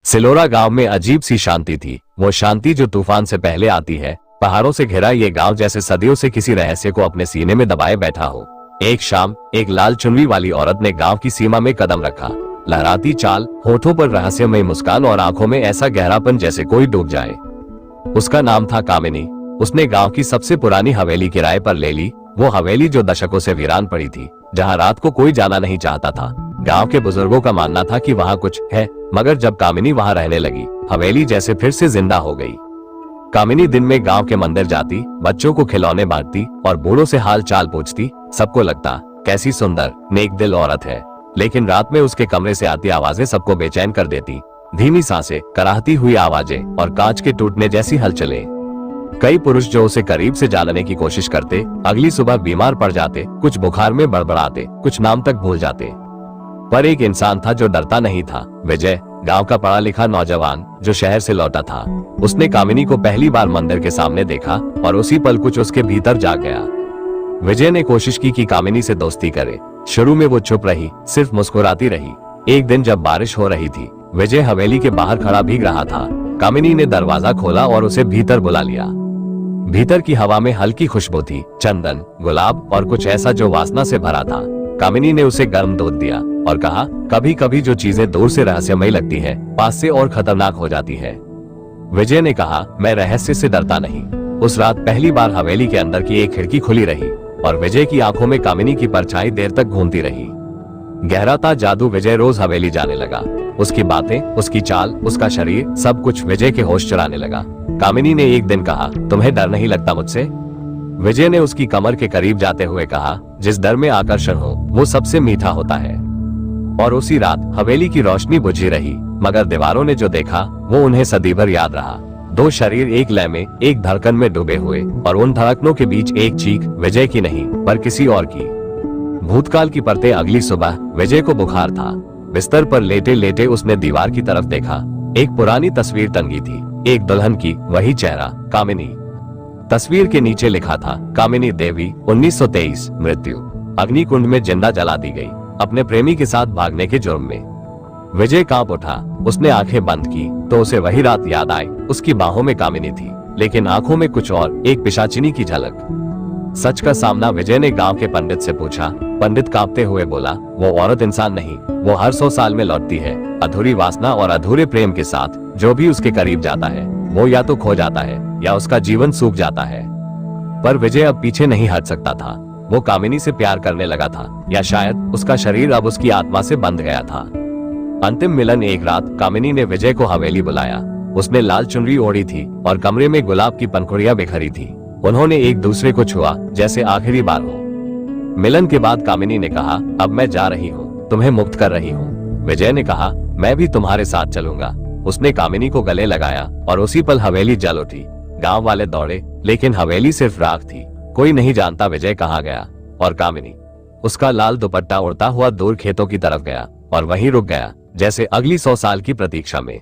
सिलोरा गांव में अजीब सी शांति थी। वो शांति जो तूफान से पहले आती है। पहाड़ों से घिरा ये गांव जैसे सदियों से किसी रहस्य को अपने सीने में दबाए बैठा हो। एक शाम एक लाल चुनरी वाली औरत ने गांव की सीमा में कदम रखा। लहराती चाल, होठों पर रहस्यमय मुस्कान और आंखों में ऐसा गहरापन जैसे कोई डूब जाए। उसका नाम था कामिनी। उसने गांव की सबसे पुरानी हवेली किराए पर ले ली। वो हवेली जो दशकों से वीरान पड़ी थी, जहां रात को कोई जाना नहीं चाहता था। गांव के बुजुर्गों का मानना था कि वहां कुछ है, मगर जब कामिनी वहां रहने लगी, हवेली जैसे फिर से जिंदा हो गई। कामिनी दिन में गांव के मंदिर जाती, बच्चों को खिलौने बांटती और बूढ़ों से हाल चाल पूछती। सबको लगता कैसी सुंदर नेक दिल औरत है। लेकिन रात में उसके कमरे से आती आवाजें सबको बेचैन कर देती। धीमी सांसें, कराहती हुई आवाजें और कांच के टूटने जैसी हलचलें। कई पुरुष जो उसे करीब से जानने की कोशिश करते, अगली सुबह बीमार पड़ जाते। कुछ बुखार में बड़बड़ाते, कुछ नाम तक भूल जाते। पर एक इंसान था जो डरता नहीं था, विजय। गांव का पढ़ा लिखा नौजवान जो शहर से लौटा था। उसने कामिनी को पहली बार मंदिर के सामने देखा और उसी पल कुछ उसके भीतर जाग गया। विजय ने कोशिश की कि कामिनी से दोस्ती करे। शुरू में वो चुप रही, सिर्फ मुस्कुराती रही। एक दिन जब बारिश हो रही थी, विजय हवेली के बाहर खड़ा भीग रहा था। कामिनी ने दरवाजा खोला और उसे भीतर बुला लिया। भीतर की हवा में हल्की खुशबू थी, चंदन, गुलाब और कुछ ऐसा जो वासना से भरा था। कामिनी ने उसे गर्म दूध दिया और कहा, कभी कभी जो चीजें दूर से रहस्यमयी लगती है, पास से और खतरनाक हो जाती है। विजय ने कहा, मैं रहस्य से डरता नहीं। उस रात पहली बार हवेली के अंदर की एक खिड़की खुली रही और विजय की आंखों में कामिनी की परछाई देर तक घूमती रही। गहराता जादू विजय रोज हवेली जाने लगा। उसकी बातें, उसकी चाल, उसका शरीर, सब कुछ विजय के होश चुराने लगा। कामिनी ने एक दिन कहा, तुम्हें डर नहीं लगता मुझसे? विजय ने उसकी कमर के करीब जाते हुए कहा, जिस डर में आकर्षण हो वो सबसे मीठा होता है। और उसी रात हवेली की रोशनी बुझी रही, मगर दीवारों ने जो देखा वो उन्हें सदी भर याद रहा। दो शरीर एक लय में, एक धड़कन में डूबे हुए, और उन धड़कनों के बीच एक चीख, विजय की नहीं पर किसी और की। भूतकाल की परतें। अगली सुबह विजय को बुखार था। बिस्तर पर लेटे लेटे उसने दीवार की तरफ देखा। एक पुरानी तस्वीर टंगी थी, एक दुल्हन की, वही चेहरा, कामिनी। तस्वीर के नीचे लिखा था, कामिनी देवी, 1923, मृत्यु, अग्निकुंड में जिंदा जला दी गई, अपने प्रेमी के साथ भागने के जुर्म में। विजय कांप उठा। उसने आंखें बंद की तो उसे वही रात याद आई। उसकी बाहों में कामिनी थी, लेकिन आंखों में कुछ और, एक पिशाचिनी की झलक। सच का सामना विजय ने गांव के पंडित से पूछा। पंडित कांपते हुए बोला, वो औरत इंसान नहीं, वो हर 100 साल में लौटती है, अधूरी वासना और अधूरे प्रेम के साथ। जो भी उसके करीब जाता है वो या तो खो जाता है या उसका जीवन सूख जाता है। पर विजय अब पीछे नहीं हट सकता था। वो कामिनी से प्यार करने लगा था, या शायद उसका शरीर अब उसकी आत्मा से बंध गया था। अंतिम मिलन। एक रात कामिनी ने विजय को हवेली बुलाया। उसने लाल चुनरी ओढ़ी थी और कमरे में गुलाब की पंखुड़ियां बिखरी थी। उन्होंने एक दूसरे को छुआ जैसे आखिरी बार हो। मिलन के बाद कामिनी ने कहा, अब मैं जा रही हूँ, तुम्हें मुक्त कर रही हूँ। विजय ने कहा, मैं भी तुम्हारे साथ चलूंगा। उसने कामिनी को गले लगाया और उसी पल हवेली जल उठी। गांव वाले दौड़े, लेकिन हवेली सिर्फ राख थी। कोई नहीं जानता विजय कहाँ गया। और कामिनी, उसका लाल दुपट्टा उड़ता हुआ दूर खेतों की तरफ गया और वहीं रुक गया, जैसे अगली 100 साल की प्रतीक्षा में।